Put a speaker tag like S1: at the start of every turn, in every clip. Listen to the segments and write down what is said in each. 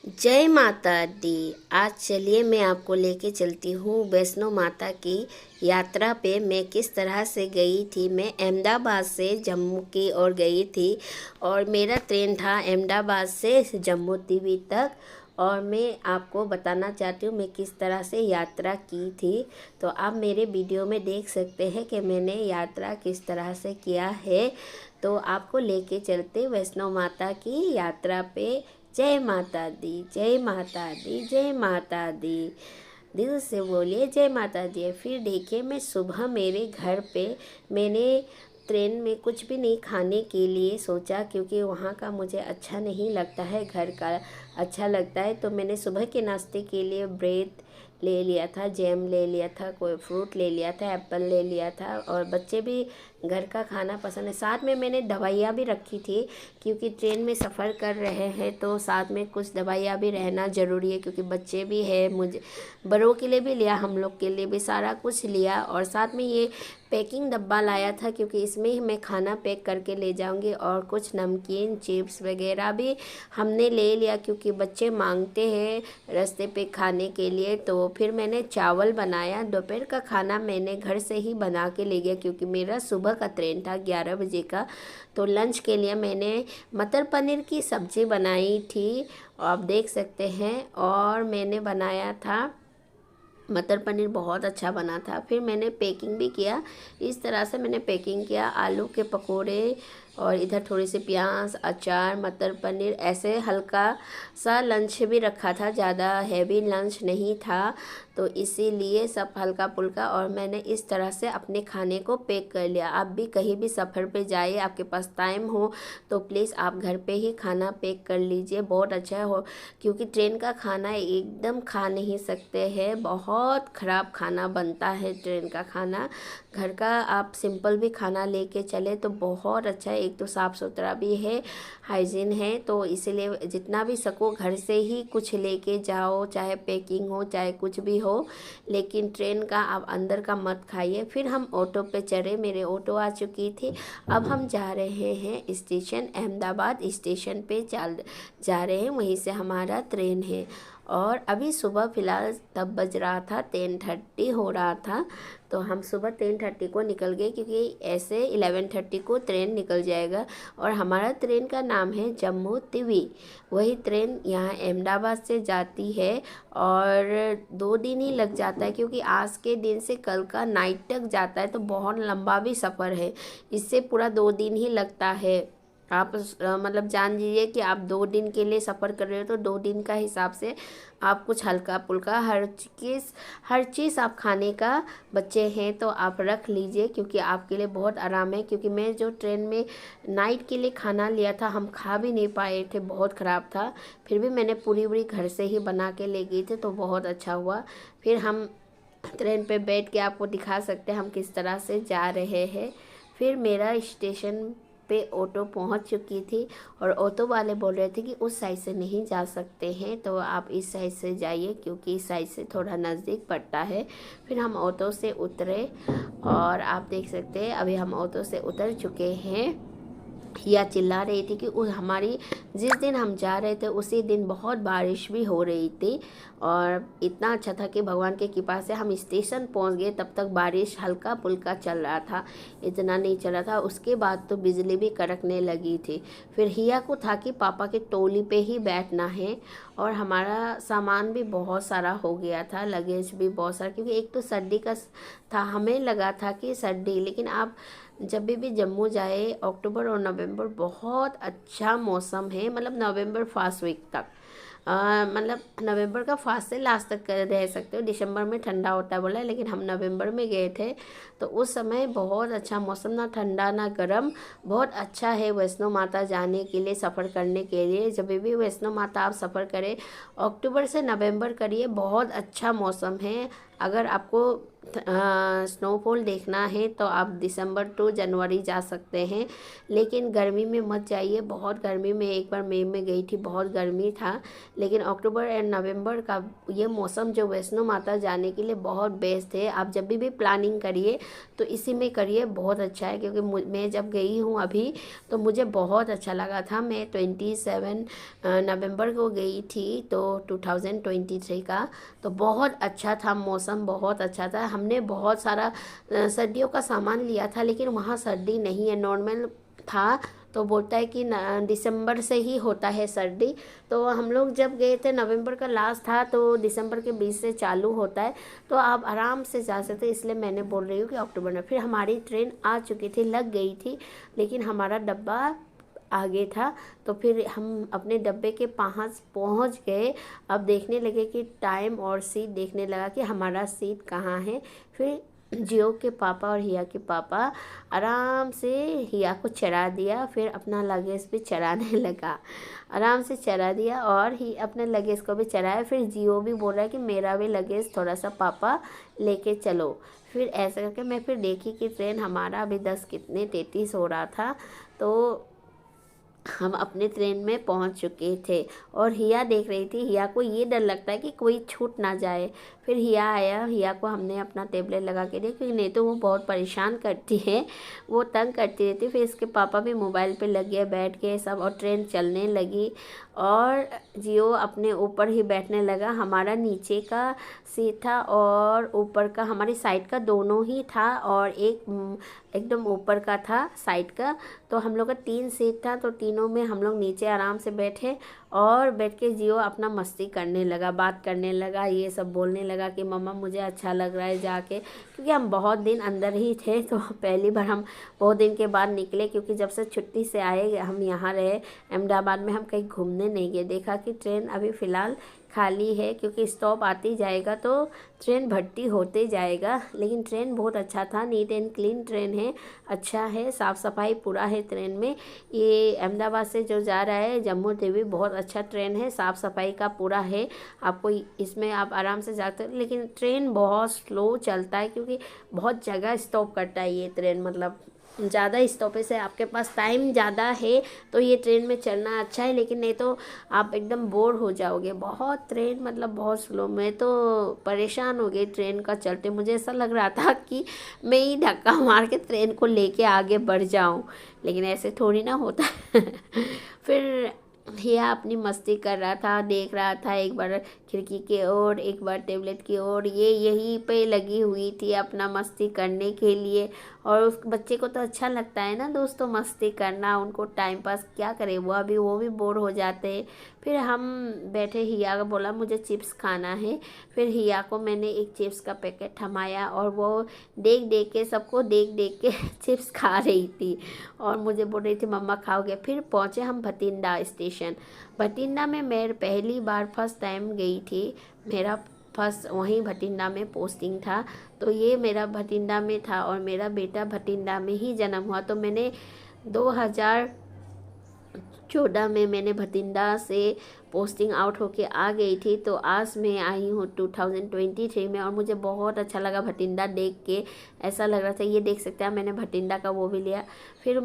S1: जय माता दी। आज चलिए मैं आपको लेके चलती हूँ वैष्णो माता की यात्रा पे। मैं किस तरह से गई थी। मैं अहमदाबाद से जम्मू की ओर गई थी और मेरा ट्रेन था अहमदाबाद से जम्मू तवी तक। और मैं आपको बताना चाहती हूँ मैं किस तरह से यात्रा की थी। तो आप मेरे वीडियो में देख सकते हैं कि मैंने यात्रा किस तरह से किया है। तो आपको लेके चलते वैष्णो माता की यात्रा पे। जय माता दी, जय माता दी, जय माता दी। दिल से बोलिए जय माता दी। फिर देखिए मैं सुबह मेरे घर पे मैंने ट्रेन में कुछ भी नहीं खाने के लिए सोचा, क्योंकि वहाँ का मुझे अच्छा नहीं लगता है, घर का अच्छा लगता है। तो मैंने सुबह के नाश्ते के लिए ब्रेड ले लिया था, जैम ले लिया था, कोई फ्रूट ले लिया था, एप्पल ले लिया था। और बच्चे भी घर का खाना पसंद है। साथ में मैंने दवाइयाँ भी रखी थी, क्योंकि ट्रेन में सफ़र कर रहे हैं तो साथ में कुछ दवाइयाँ भी रहना ज़रूरी है, क्योंकि बच्चे भी है, मुझे बड़ों के लिए भी लिया, हम लोग के लिए भी सारा कुछ लिया। और साथ में ये पैकिंग डब्बा लाया था, क्योंकि इसमें ही मैं खाना पैक करके ले जाऊंगी। और कुछ नमकीन चिप्स वगैरह भी हमने ले लिया, क्योंकि बच्चे मांगते हैं रास्ते पे खाने के लिए। तो फिर मैंने चावल बनाया। दोपहर का खाना मैंने घर से ही बना के ले गया, क्योंकि मेरा सुबह का ट्रेन था 11 बजे का। तो लंच के लिए मैंने मटर पनीर की सब्ज़ी बनाई थी, आप देख सकते हैं। और मैंने बनाया था मटर पनीर, बहुत अच्छा बना था। फिर मैंने पैकिंग भी किया, इस तरह से मैंने पैकिंग किया। आलू के पकोड़े और इधर थोड़ी सी प्याज, अचार, मटर पनीर, ऐसे हल्का सा लंच भी रखा था, ज़्यादा हैवी लंच नहीं था। तो इसीलिए सब हल्का फुल्का। और मैंने इस तरह से अपने खाने को पैक कर लिया। आप भी कहीं भी सफ़र पे जाइए, आपके पास टाइम हो तो प्लीज़ आप घर पे ही खाना पैक कर लीजिए, बहुत अच्छा हो। क्योंकि ट्रेन का खाना एकदम खा नहीं सकते हैं, बहुत ख़राब खाना बनता है ट्रेन का खाना। घर का आप सिंपल भी खाना लेके चले तो बहुत अच्छा है। एक तो साफ़ सुथरा भी है, हाइजीन है। तो इसीलिए जितना भी सको घर से ही कुछ लेके जाओ, चाहे पैकिंग हो चाहे कुछ भी हो। लेकिन ट्रेन का आप अंदर का मत खाइए। फिर हम ऑटो पे चढ़े, मेरे ऑटो आ चुकी थी। अब हम जा रहे हैं स्टेशन, अहमदाबाद स्टेशन पे जा रहे हैं, वहीं से हमारा ट्रेन है। और अभी सुबह फ़िलहाल तब बज रहा था 10:30 हो रहा था। तो हम सुबह 10:30 को निकल गए, क्योंकि ऐसे 11:30 को ट्रेन निकल जाएगा। और हमारा ट्रेन का नाम है जम्मू तवी। वही ट्रेन यहाँ अहमदाबाद से जाती है और 2 दिन ही लग जाता है, क्योंकि आज के दिन से कल का नाइट तक जाता है। तो बहुत लंबा भी सफ़र है, इससे पूरा 2 दिन ही लगता है। आप मतलब जान लीजिए कि आप 2 दिन के लिए सफ़र कर रहे हो, तो 2 दिन का हिसाब से आप कुछ हल्का फुल्का हर चीज़ आप खाने का बच्चे हैं तो आप रख लीजिए, क्योंकि आपके लिए बहुत आराम है। क्योंकि मैं जो ट्रेन में नाइट के लिए खाना लिया था हम खा भी नहीं पाए थे, बहुत ख़राब था। फिर भी मैंने पूरी पूरी घर से ही बना के ले गई थी, तो बहुत अच्छा हुआ। फिर हम ट्रेन पे बैठ के आपको दिखा सकते हैं हम किस तरह से जा रहे हैं। फिर मेरा स्टेशन पे ऑटो पहुंच चुकी थी, और ऑटो वाले बोल रहे थे कि उस साइड से नहीं जा सकते हैं, तो आप इस साइड से जाइए, क्योंकि इस साइड से थोड़ा नज़दीक पड़ता है। फिर हम ऑटो से उतरे, और आप देख सकते हैं अभी हम ऑटो से उतर चुके हैं। या चिल्ला रही थी कि उस हमारी जिस दिन हम जा रहे थे उसी दिन बहुत बारिश भी हो रही थी। और इतना अच्छा था कि भगवान के कृपा से हम स्टेशन पहुंच गए, तब तक बारिश हल्का फुल्का चल रहा था, इतना नहीं चला था। उसके बाद तो बिजली भी कड़कने लगी थी। फिर हिया को था कि पापा के टोली पे ही बैठना है। और हमारा सामान भी बहुत सारा हो गया था, लगेज भी बहुत सारा, क्योंकि एक तो सर्दी का था, हमें लगा था कि सर्दी। लेकिन आप जब भी जम्मू जाए अक्टूबर और नवंबर बहुत अच्छा मौसम है, मतलब नवंबर फर्स्ट वीक तक, मतलब नवंबर का फर्स्ट से लास्ट तक रह सकते हो। दिसंबर में ठंडा होता है बोला है, लेकिन हम नवंबर में गए थे तो उस समय बहुत अच्छा मौसम, ना ठंडा ना गर्म, बहुत अच्छा है वैष्णो माता जाने के लिए, सफ़र करने के लिए। जब भी वैष्णो माता आप सफ़र करें अक्टूबर से नवंबर करिए, बहुत अच्छा मौसम है। अगर आपको स्नोफॉल देखना है तो आप दिसंबर टू जनवरी जा सकते हैं, लेकिन गर्मी में मत जाइए, बहुत गर्मी में। एक बार मई में गई थी, बहुत गर्मी था। लेकिन अक्टूबर एंड नवंबर का ये मौसम जो वैष्णो माता जाने के लिए बहुत बेस्ट है। आप जब भी प्लानिंग करिए तो इसी में करिए, बहुत अच्छा है। क्योंकि मैं जब गई हूँ अभी तो मुझे बहुत अच्छा लगा था। मैं 27 नवंबर को गई थी, तो 2023 का, तो बहुत अच्छा था मौसम, बहुत अच्छा था। हमने बहुत सारा सर्दियों का सामान लिया था, लेकिन वहाँ सर्दी नहीं है, नॉर्मल था। तो बोलता है कि दिसंबर से ही होता है सर्दी। तो हम लोग जब गए थे नवंबर का लास्ट था, तो दिसंबर के 20 से चालू होता है, तो आप आराम से जा सकते, इसलिए मैंने बोल रही हूँ कि अक्टूबर में। फिर हमारी ट्रेन आ चुकी थी, लग गई थी, लेकिन हमारा डब्बा आगे था। तो फिर हम अपने डब्बे के पास पहुंच गए। अब देखने लगे कि टाइम और सीट, देखने लगा कि हमारा सीट कहाँ है। फिर जियो के पापा और हिया के पापा आराम से हिया को चढ़ा दिया, फिर अपना लगेज भी चढ़ाने लगा। आराम से चढ़ा दिया और ही अपने लगेज को भी चढ़ाया। फिर जियो भी बोल रहा है कि मेरा भी लगेज थोड़ा सा पापा लेके चलो। फिर ऐसा करके मैं फिर देखी कि ट्रेन हमारा अभी 10 कितने 33 हो रहा था, तो हम अपने ट्रेन में पहुंच चुके थे। और हिया देख रही थी, हिया को ये डर लगता है कि कोई छूट ना जाए। फिर हिया आया, हिया को हमने अपना टेबलेट लगा के दिया, क्योंकि नहीं तो वो बहुत परेशान करती है, वो तंग करती रहती। फिर इसके पापा भी मोबाइल पे लग गए, बैठ के सब, और ट्रेन चलने लगी। और जियो अपने ऊपर ही बैठने लगा। हमारा नीचे का सीट था और ऊपर का, हमारी साइड का दोनों ही था, और एक एकदम ऊपर का था साइड का। तो हम लोग का 3 सीट था, तो तीनों में हम लोग नीचे आराम से बैठे, और बैठ के जियो अपना मस्ती करने लगा, बात करने लगा, ये सब बोलने लगा कि मम्मा मुझे अच्छा लग रहा है जाके। क्योंकि हम बहुत दिन अंदर ही थे, तो पहली बार हम बहुत दिन के बाद निकले, क्योंकि जब से छुट्टी से आए हम यहाँ रहे अहमदाबाद में, हम कहीं घूमने नहीं गए। देखा कि ट्रेन अभी फ़िलहाल खाली है, क्योंकि स्टॉप आती जाएगा तो ट्रेन भर्ती होते जाएगा। लेकिन ट्रेन बहुत अच्छा था, नीट एंड क्लीन ट्रेन है, अच्छा है, साफ़ सफाई पूरा है ट्रेन में। ये अहमदाबाद से जो जा रहा है जम्मू तवी, बहुत अच्छा ट्रेन है, साफ़ सफाई का पूरा है। आपको इसमें आप आराम से जाते, लेकिन ट्रेन बहुत स्लो चलता है, क्योंकि बहुत जगह स्टॉप करता है ये ट्रेन। मतलब ज़्यादा स्टॉपेज है, आपके पास टाइम ज़्यादा है तो ये ट्रेन में चलना अच्छा है, लेकिन नहीं तो आप एकदम बोर हो जाओगे। बहुत ट्रेन मतलब बहुत स्लो, मैं तो परेशान हो गई ट्रेन का चलते। मुझे ऐसा लग रहा था कि मैं ही धक्का मार के ट्रेन को लेके आगे बढ़ जाऊं, लेकिन ऐसे थोड़ी ना होता है। फिर हिया अपनी मस्ती कर रहा था, देख रहा था, एक बार खिड़की के ओर, एक बार टेबलेट की ओर। ये यहीं पे लगी हुई थी अपना मस्ती करने के लिए। और उस बच्चे को तो अच्छा लगता है ना दोस्तों मस्ती करना, उनको टाइम पास क्या करे, वो भी बोर हो जाते हैं। फिर हम बैठे, हिया को बोला मुझे चिप्स खाना है। फिर हिया को मैंने एक चिप्स का पैकेट थमाया, और वो देख देख के, सबको देख देख के चिप्स खा रही थी, और मुझे बोल रही थी मम्मा खाओगे। फिर पहुँचे हम भटिंडा स्टेशन। भटिंडा में मैं पहली बार फर्स्ट टाइम गई थी, मेरा फर्स्ट वहीं भटिंडा में पोस्टिंग था। तो ये मेरा भटिंडा में था, और मेरा बेटा भटिंडा में ही जन्म हुआ। तो मैंने 2014 में मैंने भटिंडा से पोस्टिंग आउट होके आ गई थी। तो आज मैं आई हूँ 2023 में, और मुझे बहुत अच्छा लगा भटिंडा देख के। ऐसा लग रहा था, ये देख सकते हैं, मैंने भटिंडा का वो भी लिया। फिर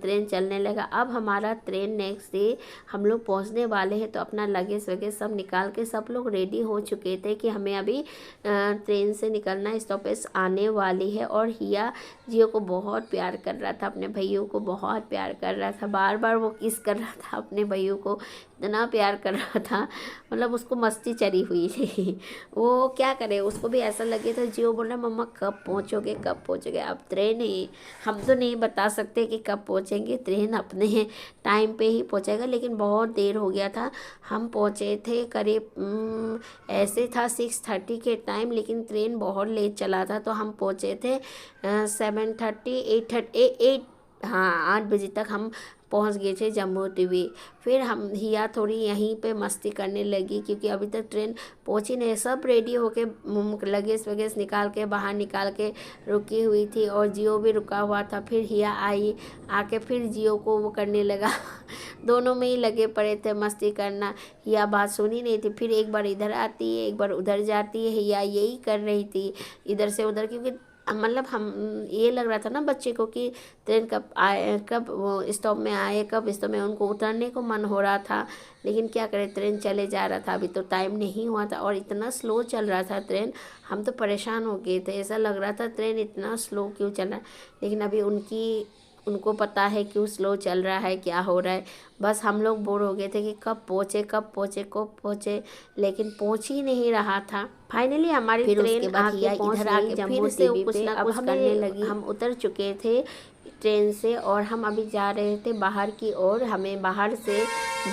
S1: ट्रेन चलने लगा। अब हमारा ट्रेन नेक्स्ट डे हम लोग पहुँचने वाले हैं, तो अपना लगेज वगैरह सब निकाल के सब लोग रेडी हो चुके थे कि हमें अभी ट्रेन से निकलना, स्टॉपेज आने वाली है। और हिया जियो को बहुत प्यार कर रहा था, अपने भैया को बहुत प्यार कर रहा था, बार बार वो किस कर रहा था अपने भैया को, इतना प्यार कर रहा था, मतलब उसको मस्ती चढ़ी हुई थी। वो क्या करे, उसको भी ऐसा लगे था। जियो बोल रहा मम्मा कब पहुँचोगे, कब पहुँचोगे। अब ट्रेन है, हम तो नहीं बता सकते कि कब पहुँचेंगे, ट्रेन अपने टाइम पे ही पहुँचेगा। लेकिन बहुत देर हो गया था, हम पहुँचे थे करीब ऐसे था 6:30 के टाइम, लेकिन ट्रेन बहुत लेट चला था। तो हम पहुँचे थे 7:30 8:30 8, हाँ 8 बजे तक हम पहुंच गए थे जम्मू टीवी। फिर हम हिया थोड़ी यहीं पे मस्ती करने लगी क्योंकि अभी तक ट्रेन पहुंची नहीं। सब रेडी होके लगेज वगेज निकाल के बाहर निकाल के रुकी हुई थी और जियो भी रुका हुआ था। फिर हिया आई, आके फिर जियो को वो करने लगा दोनों में ही लगे पड़े थे मस्ती करना। हिया बात सुनी नहीं थी, फिर एक बार इधर आती है एक बार उधर जाती है। हिया यही कर रही थी इधर से उधर, क्योंकि मतलब हम ये लग रहा था ना बच्चे को कि ट्रेन कब आए, कब वो स्टॉप में आए, कब स्टॉप में, उनको उतरने को मन हो रहा था। लेकिन क्या करें, ट्रेन चले जा रहा था, अभी तो टाइम नहीं हुआ था और इतना स्लो चल रहा था ट्रेन, हम तो परेशान हो गए थे। ऐसा लग रहा था ट्रेन इतना स्लो क्यों चल रहा है। लेकिन अभी उनको पता है क्यों स्लो चल रहा है, क्या हो रहा है। बस हम लोग बोर हो गए थे कि कब पहुँचे कब पहुँचे कब पहुँचे, लेकिन पहुँच ही नहीं रहा था। फाइनली हमारी ट्रेन आके इधर आके फिर से कुछ ना कुछ करने लगी। हम उतर चुके थे ट्रेन से और हम अभी जा रहे थे बाहर की ओर। हमें बाहर से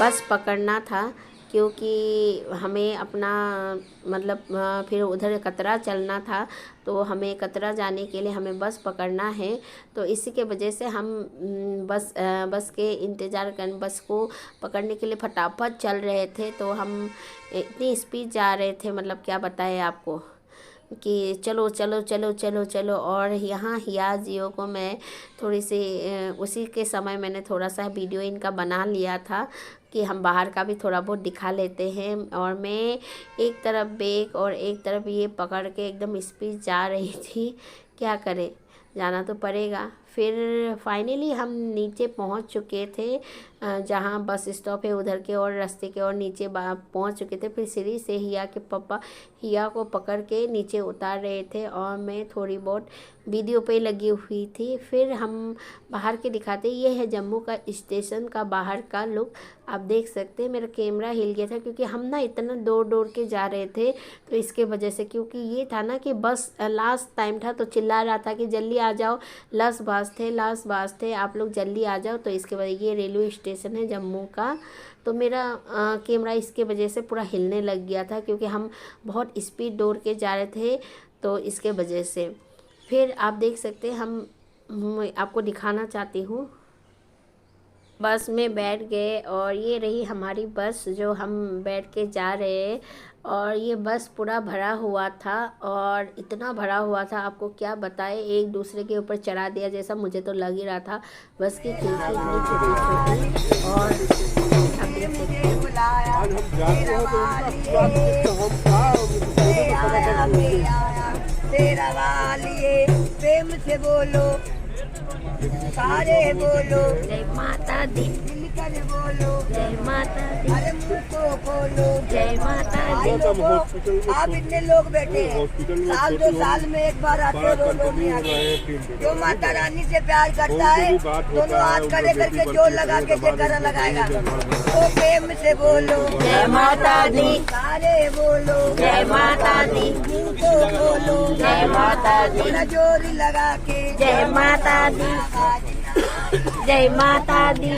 S1: बस पकड़ना था क्योंकि हमें अपना मतलब फिर उधर कतरा चलना था, तो हमें कतरा जाने के लिए हमें बस पकड़ना है। तो इसी के वजह से हम बस के इंतज़ार कर, बस को पकड़ने के लिए फटाफट चल रहे थे। तो हम इतनी स्पीड जा रहे थे, मतलब क्या बताएं आपको कि चलो चलो चलो चलो चलो। और यहाँ हिया जियो को मैं थोड़ी सी उसी के समय मैंने थोड़ा सा वीडियो इनका बना लिया था कि हम बाहर का भी थोड़ा बहुत दिखा लेते हैं। और मैं एक तरफ बैग और एक तरफ ये पकड़ के एकदम स्पीड जा रही थी, क्या करें, जाना तो पड़ेगा। फिर फाइनली हम नीचे पहुंच चुके थे, जहां बस स्टॉप है उधर के और रास्ते के और नीचे पहुंच चुके थे। फिर सीढ़ी से हिया के पापा हिया को पकड़ के नीचे उतार रहे थे और मैं थोड़ी बहुत वीडियो पे लगी हुई थी। फिर हम बाहर के दिखाते, ये है जम्मू का स्टेशन का बाहर का लुक। आप देख सकते हैं मेरा कैमरा हिल गया था क्योंकि हम ना इतना दौड़ दौड़ के जा रहे थे, तो इसके वजह से, क्योंकि ये था ना कि बस लास्ट टाइम था तो चिल्ला रहा था कि जल्दी आ जाओ, लास्ट बास थे आप लोग जल्दी आ जाओ। तो इसके वजह, ये रेलवे स्टेशन है जम्मू का, तो मेरा कैमरा इसके वजह से पूरा हिलने लग गया था क्योंकि हम बहुत स्पीड दौड़ के जा रहे थे, तो इसके वजह से। फिर आप देख सकते हैं हम आपको दिखाना चाहती हूँ, बस में बैठ गए और ये रही हमारी बस जो हम बैठ के जा रहे हैं। और ये बस पूरा भरा हुआ था और इतना भरा हुआ था आपको क्या बताए, एक दूसरे के ऊपर चढ़ा दिया जैसा मुझे तो लग ही रहा था। बस की खिड़की इतनी छोटी छोटी और आप देख सकते हैं।
S2: तेरा वालिए प्रेम से बोलो, सारे बोलो
S1: जय माता दी,
S2: मिलकर बोलो
S1: जय माता दी,
S2: अरे मुंह को खोलो
S1: जय माता दी।
S2: भाई लोगों, आप इतने लोग बैठे हैं, साल 2 साल में एक बार आते हो, दो में आते। जो माता रानी से प्यार करता है दोनों हाथ खड़े करके जोर लगा के जयकारा लगाएगा। तो प्रेम से बोलो
S1: जय माता दी,
S2: सारे बोलो
S1: जय माता दी,
S2: मुंह को खोलो
S1: जय माता दी,
S2: थोड़ा जोर लगा के
S1: जय माता दी, जय माता दी।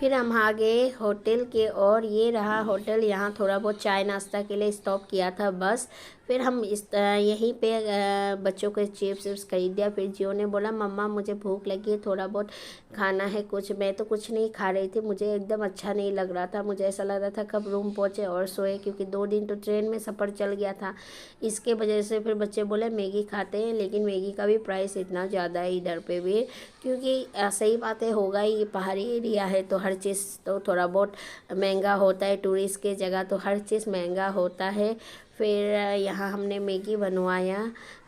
S1: फिर हम आ गए होटल के और ये रहा होटल। यहाँ थोड़ा बहुत चाय नाश्ता के लिए स्टॉप किया था बस। फिर हम यहीं पे बच्चों के चिप्स विप्स खरीद दिया। फिर जियो ने बोला मम्मा मुझे भूख लगी है, थोड़ा बहुत खाना है कुछ। मैं तो कुछ नहीं खा रही थी, मुझे एकदम अच्छा नहीं लग रहा था। मुझे ऐसा लग रहा था कब रूम पहुँचे और सोए, क्योंकि 2 दिन तो ट्रेन में सफ़र चल गया था। इसके वजह से फिर बच्चे बोले मैगी खाते हैं, लेकिन मैगी का भी प्राइस इतना ज़्यादा है इधर पे भी, क्योंकि सही बात है, होगा ही, ये पहाड़ी एरिया है तो हर चीज़ तो थोड़ा बहुत महंगा होता है। टूरिस्ट के जगह तो हर चीज़ महंगा होता है। फिर यहाँ हमने मैगी बनवाया,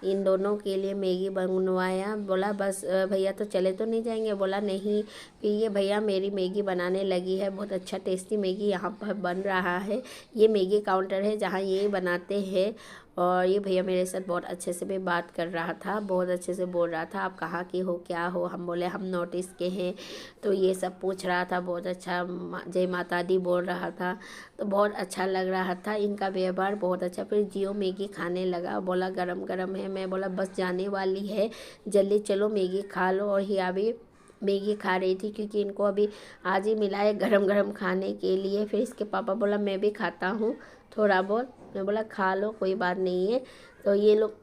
S1: इन दोनों के लिए मैगी बनवाया। बोला बस भैया तो चले तो नहीं जाएंगे, बोला नहीं। फिर ये भैया मेरी मैगी बनाने लगी है, बहुत अच्छा टेस्टी मैगी यहाँ पर बन रहा है। ये मैगी काउंटर है जहाँ ये बनाते हैं। और ये भैया मेरे साथ बहुत अच्छे से भी बात कर रहा था, बहुत अच्छे से बोल रहा था आप कहाँ के हो, क्या हो। हम बोले हम नॉर्थ ईस्ट के हैं, तो ये सब पूछ रहा था। बहुत अच्छा जय माता दी बोल रहा था, तो बहुत अच्छा लग रहा था, इनका व्यवहार बहुत अच्छा। फिर जियो मैगी खाने लगा, बोला गरम गरम है। मैं बोला बस जाने वाली है, जल्दी चलो मैगी खा लो। और हिया भी मैगी खा रही थी क्योंकि इनको अभी आज ही मिला है गरम गरम खाने के लिए। फिर इसके पापा बोला मैं भी खाता हूँ थोड़ा बहुत। मैं बोला खा लो कोई बात नहीं है। तो ये लोग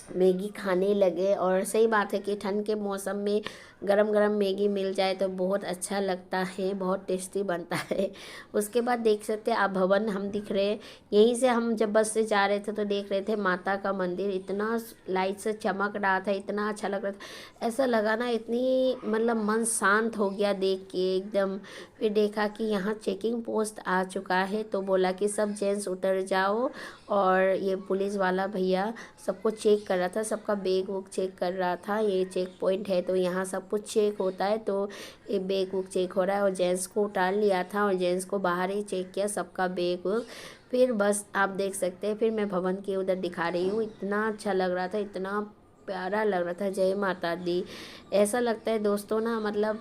S1: मैगी खाने लगे। और सही बात है कि ठंड के मौसम में गरम गरम मैगी मिल जाए तो बहुत अच्छा लगता है, बहुत टेस्टी बनता है। उसके बाद देख सकते हैं आप भवन हम दिख रहे हैं, यहीं से हम जब बस से जा रहे थे तो देख रहे थे माता का मंदिर इतना लाइट से चमक रहा था, इतना अच्छा लग रहा था, ऐसा लगा ना इतनी मतलब मन शांत हो गया देख के एकदम। फिर देखा कि यहाँ चेकिंग पोस्ट आ चुका है तो बोला कि सब जेंट्स उतर जाओ, और ये पुलिस वाला भैया सबको चेक कर रहा था, सबका बैग वुग चेक कर रहा था। ये चेक पॉइंट है तो यहाँ सब कुछ चेक होता है, तो ये बैग वुग चेक हो रहा है। और जेंट्स को उतार लिया था और जेंट्स को बाहर ही चेक किया सबका बैग वुग। फिर बस आप देख सकते हैं, फिर मैं भवन के उधर दिखा रही हूँ, इतना अच्छा लग रहा था, इतना प्यारा लग रहा था। जय माता दी। ऐसा लगता है दोस्तों ना, मतलब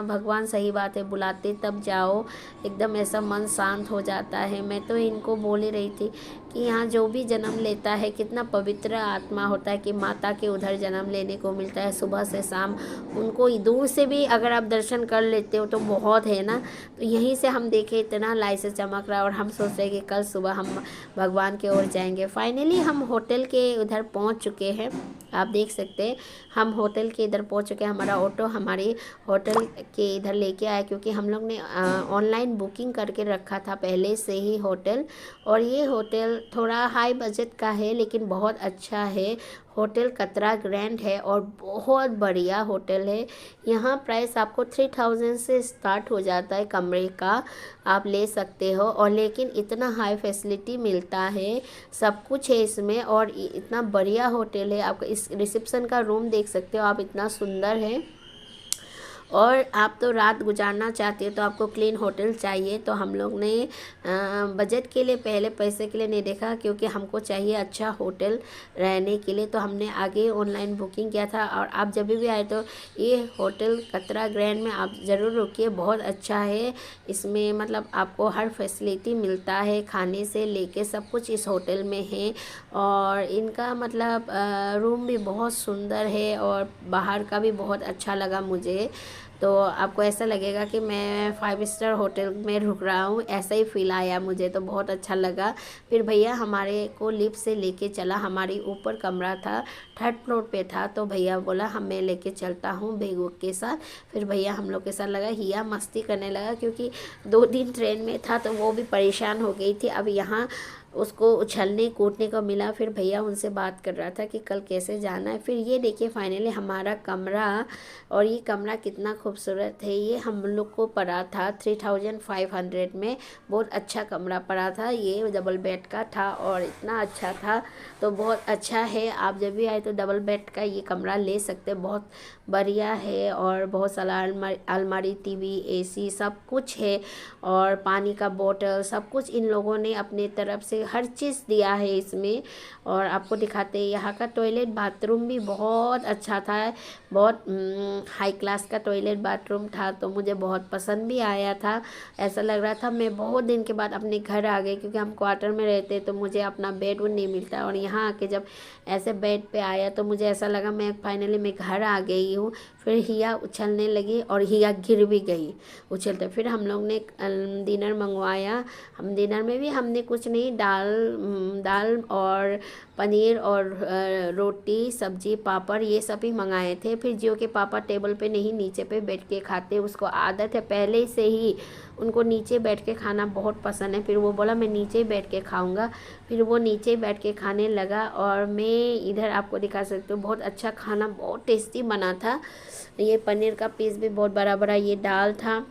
S1: भगवान सही बात है बुलाते तब जाओ, एकदम ऐसा मन शांत हो जाता है। मैं तो इनको बोल ही रही थी कि यहाँ जो भी जन्म लेता है कितना पवित्र आत्मा होता है कि माता के उधर जन्म लेने को मिलता है सुबह से शाम। उनको दूर से भी अगर आप दर्शन कर लेते हो तो बहुत है ना। तो यहीं से हम देखे इतना लाइट से चमक रहा, और हम सोच रहे कि कल सुबह हम भगवान के ओर जाएंगे। फाइनली हम होटल के उधर पहुँच चुके हैं, आप देख सकते हैं हम होटल के इधर पहुंच चुके हैं। हमारा ऑटो हमारी होटल के इधर लेके आया, क्योंकि हम लोग ने ऑनलाइन बुकिंग करके रखा था पहले से ही होटल। और ये होटल थोड़ा हाई बजट का है लेकिन बहुत अच्छा है। होटल कतरा ग्रैंड है और बहुत बढ़िया होटल है। यहाँ प्राइस आपको 3000 से स्टार्ट हो जाता है कमरे का, आप ले सकते हो। और लेकिन इतना हाई फैसिलिटी मिलता है, सब कुछ है इसमें, और इतना बढ़िया होटल है। आपका इस रिसेप्शन का रूम देख सकते हो आप, इतना सुंदर है। और आप तो रात गुजारना चाहते हो तो आपको क्लीन होटल चाहिए, तो हम लोग ने बजट के लिए पहले पैसे के लिए नहीं देखा, क्योंकि हमको चाहिए अच्छा होटल रहने के लिए, तो हमने आगे ऑनलाइन बुकिंग किया था। और आप जब भी आए तो ये होटल कतरा ग्रैंड में आप ज़रूर रुकिए, बहुत अच्छा है। इसमें मतलब आपको हर फैसिलिटी मिलता है, खाने से लेके सब कुछ इस होटल में है। और इनका मतलब रूम भी बहुत सुंदर है, और बाहर का भी बहुत अच्छा लगा मुझे। तो आपको ऐसा लगेगा कि मैं 5 स्टार होटल में रुक रहा हूँ, ऐसा ही फील आया मुझे, तो बहुत अच्छा लगा। फिर भैया हमारे को लिफ्ट से लेके चला, हमारी ऊपर कमरा था, 3rd फ्लोर पे था, तो भैया बोला मैं लेके चलता हूँ बेगू के साथ। फिर भैया हम लोग के साथ लगा, हिया मस्ती करने लगा, क्योंकि 2 दिन ट्रेन में था तो वो भी परेशान हो गई थी। अब यहाँ उसको उछलने कूदने को मिला। फिर भैया उनसे बात कर रहा था कि कल कैसे जाना है। फिर ये देखिए फाइनली हमारा कमरा, और ये कमरा कितना खूबसूरत है। ये हम लोग को पड़ा था 3500 में, बहुत अच्छा कमरा पड़ा था। ये डबल बेड का था और इतना अच्छा था, तो बहुत अच्छा है। आप जब भी आए तो डबल बेड का ये कमरा ले सकते हैं, बहुत बढ़िया है। और बहुत सारा अलमारी, टीवी, एसी सब कुछ है, और पानी का बोतल सब कुछ इन लोगों ने अपने तरफ से हर चीज़ दिया है इसमें। और आपको दिखाते हैं यहाँ का टॉयलेट बाथरूम भी बहुत अच्छा था, बहुत हाई क्लास का टॉयलेट बाथरूम था, तो मुझे बहुत पसंद भी आया था। ऐसा लग रहा था मैं बहुत दिन के बाद अपने घर आ गई, क्योंकि हम क्वार्टर में रहते तो मुझे अपना बेड वुड नहीं मिलता, और यहाँ आके जब ऐसे बेड पे आया तो मुझे ऐसा लगा मैं फाइनली मैं घर आ गई हूँ। फिर हिया उछलने लगी और हिया गिर भी गई उछलते। फिर हम लोग ने डिनर मंगवाया। हम डिनर में भी हमने कुछ नहीं, दाल और पनीर और रोटी, सब्जी, पापड़ ये सब ही मंगाए थे। फिर जियो के पापा टेबल पे नहीं नीचे पे बैठ के खाते, उसको आदत है पहले से ही, उनको नीचे बैठ के खाना बहुत पसंद है। फिर वो बोला मैं नीचे ही बैठ के खाऊंगा, फिर वो नीचे बैठ के खाने लगा। और मैं इधर आपको दिखा सकती हूँ, बहुत अच्छा खाना, बहुत टेस्टी बना था। ये पनीर का पीस भी बहुत बड़ा बड़ा, ये दाल था,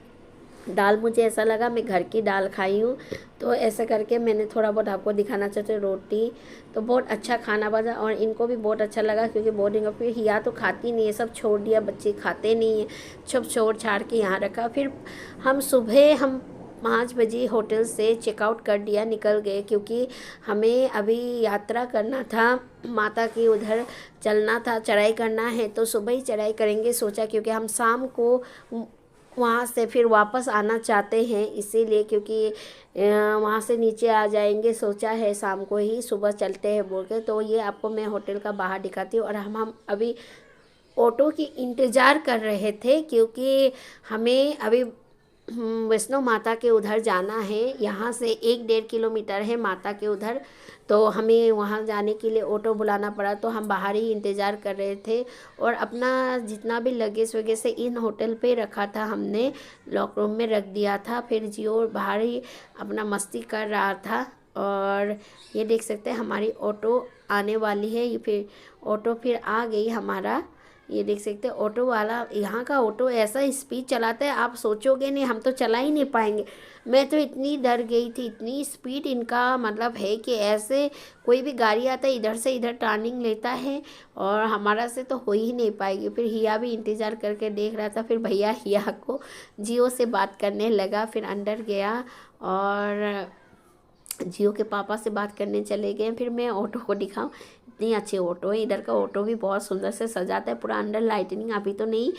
S1: दाल मुझे ऐसा लगा मैं घर की दाल खाई हूँ, तो ऐसा करके मैंने थोड़ा बहुत आपको दिखाना चाहते। रोटी, तो बहुत अच्छा खाना बना, और इनको भी बहुत अच्छा लगा, क्योंकि बोर्डिंग का फिर हिया तो खाती नहीं है, सब छोड़ दिया, बच्चे खाते नहीं है, सब छोड़ छाड़ के यहाँ रखा। फिर हम सुबह 5 बजे होटल से चेकआउट कर दिया, निकल गए, क्योंकि हमें अभी यात्रा करना था, माता की उधर चलना था, चढ़ाई करना है, तो सुबह ही चढ़ाई करेंगे सोचा, क्योंकि हम शाम को वहाँ से फिर वापस आना चाहते हैं, इसीलिए, क्योंकि वहाँ से नीचे आ जाएंगे, सोचा है शाम को ही, सुबह चलते हैं बोल के। तो ये आपको मैं होटल का बाहर दिखाती हूँ। और हम अभी ऑटो की इंतज़ार कर रहे थे, क्योंकि हमें अभी वैष्णो माता के उधर जाना है। यहाँ से 1-1.5 किलोमीटर है माता के उधर, तो हमें वहाँ जाने के लिए ऑटो बुलाना पड़ा। तो हम बाहर ही इंतज़ार कर रहे थे और अपना जितना भी लगेज वगैरह से इन होटल पे रखा था, हमने लॉक रूम में रख दिया था। फिर जियो बाहर ही अपना मस्ती कर रहा था। और ये देख सकते हैं हमारी ऑटो आने वाली है। ये फिर ऑटो फिर आ गई हमारा। ये देख सकते हैं ऑटो वाला, यहाँ का ऑटो ऐसा स्पीड चलाता है, आप सोचोगे नहीं हम तो चला ही नहीं पाएंगे। मैं तो इतनी डर गई थी, इतनी स्पीड इनका मतलब है कि ऐसे कोई भी गाड़ी आता है इधर से इधर टर्निंग लेता है और हमारा से तो हो ही नहीं पाएगी। फिर हिया भी इंतज़ार करके देख रहा था। फिर भैया हिया को जियो से बात करने लगा। फिर अंदर गया और जियो के पापा से बात करने चले गए। फिर मैं ऑटो को दिखाऊं, इतनी अच्छी ऑटो है। इधर का ऑटो भी बहुत सुंदर से सजाता है, पूरा अंडर लाइटनिंग अभी तो नहीं।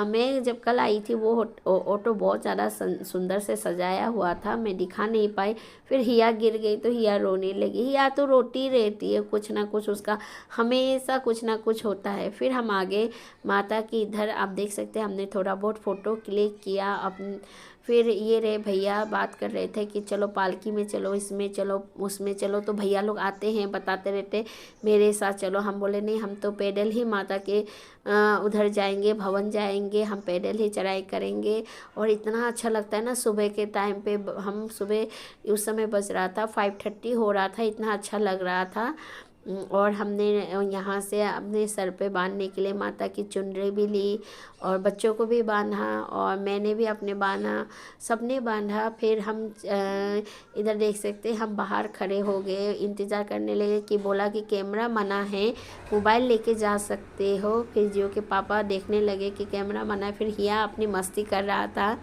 S1: मैं जब कल आई थी वो ऑटो बहुत ज़्यादा सुंदर से सजाया हुआ था, मैं दिखा नहीं पाई। फिर हिया गिर गई तो हिया रोने लगी। हिया तो रोती रहती है, कुछ ना कुछ उसका हमेशा कुछ ना कुछ होता है। फिर हम आगे माता की इधर आप देख सकते हैं, हमने थोड़ा बहुत फ़ोटो क्लिक किया अपन। फिर ये रहे भैया बात कर रहे थे कि चलो पालकी में चलो, इसमें चलो, उसमें चलो। तो भैया लोग आते हैं बताते रहते मेरे साथ चलो। हम बोले नहीं, हम तो पैदल ही माता के उधर जाएंगे, भवन जाएंगे, हम पैदल ही चढ़ाई करेंगे। और इतना अच्छा लगता है ना सुबह के टाइम पे। हम सुबह उस समय बज रहा था 5:30 हो रहा था, इतना अच्छा लग रहा था। और हमने यहाँ से अपने सर पे बांधने के लिए माता की चुनरी भी ली और बच्चों को भी बांधा और मैंने भी अपने बांधा, सबने बांधा। फिर हम इधर देख सकते हैं हम बाहर खड़े हो गए, इंतज़ार करने लगे कि बोला कि कैमरा मना है, मोबाइल लेके जा सकते हो। फिर जियो के पापा देखने लगे कि कैमरा मना है। फिर हिया अपनी मस्ती कर रहा था,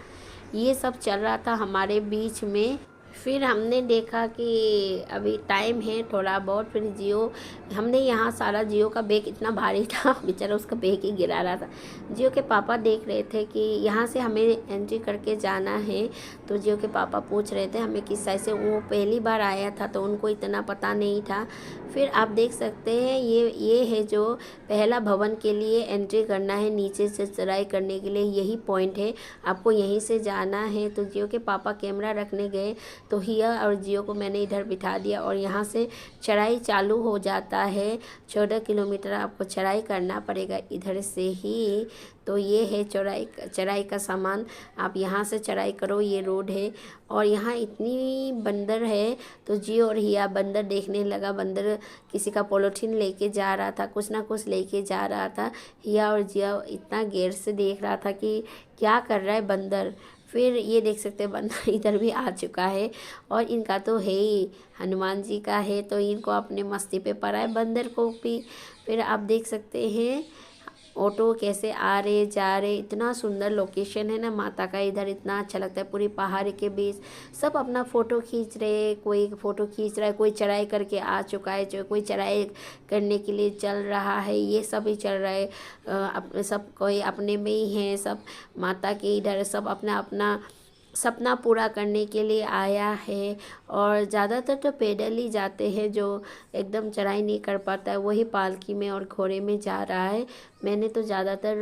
S1: ये सब चल रहा था हमारे बीच में। फिर हमने देखा कि अभी टाइम है थोड़ा बहुत। फिर जियो, हमने यहाँ सारा जियो का बैग इतना भारी था, बेचारा उसका बैग ही गिरा रहा था। जियो के पापा देख रहे थे कि यहाँ से हमें एंट्री करके जाना है। तो जियो के पापा पूछ रहे थे हमें किस साइड से, वो पहली बार आया था तो उनको इतना पता नहीं था। फिर आप देख सकते हैं ये है जो पहला भवन के लिए एंट्री करना है, नीचे से चढ़ाई करने के लिए यही पॉइंट है, आपको यहीं से जाना है। तो जियो के पापा कैमरा रखने गए तो हिया और जियो को मैंने इधर बिठा दिया और यहाँ से चढ़ाई चालू हो जाता है। 14 किलोमीटर आपको चढ़ाई करना पड़ेगा इधर से ही। तो ये है चढ़ाई का सामान, आप यहाँ से चढ़ाई करो, ये रोड है। और यहाँ इतनी बंदर है तो जियो और हिया बंदर देखने लगा। बंदर किसी का पॉलीथीन लेके जा रहा था, कुछ ना कुछ लेके जा रहा था। हिया और जिया इतना गैर से देख रहा था कि क्या कर रहा है बंदर। फिर ये देख सकते हैं बंदर इधर भी आ चुका है और इनका तो है ही हनुमान जी का है, तो इनको अपने मस्ती पे पड़ा है बंदर को भी। फिर आप देख सकते हैं ऑटो कैसे आ रहे जा रहे, इतना सुंदर लोकेशन है ना माता का इधर, इतना अच्छा लगता है। पूरी पहाड़ के बीच सब अपना फ़ोटो खींच रहे, कोई फ़ोटो खींच रहा है, कोई चढ़ाई करके आ चुका है, जो कोई चढ़ाई करने के लिए चल रहा है, ये सब ही चल रहा है। सब कोई अपने में ही हैं, सब माता के इधर सब अपना अपना सपना पूरा करने के लिए आया है। और ज़्यादातर तो पैदल ही जाते हैं, जो एकदम चढ़ाई नहीं कर पाता है वही पालकी में और घोड़े में जा रहा है। मैंने तो ज़्यादातर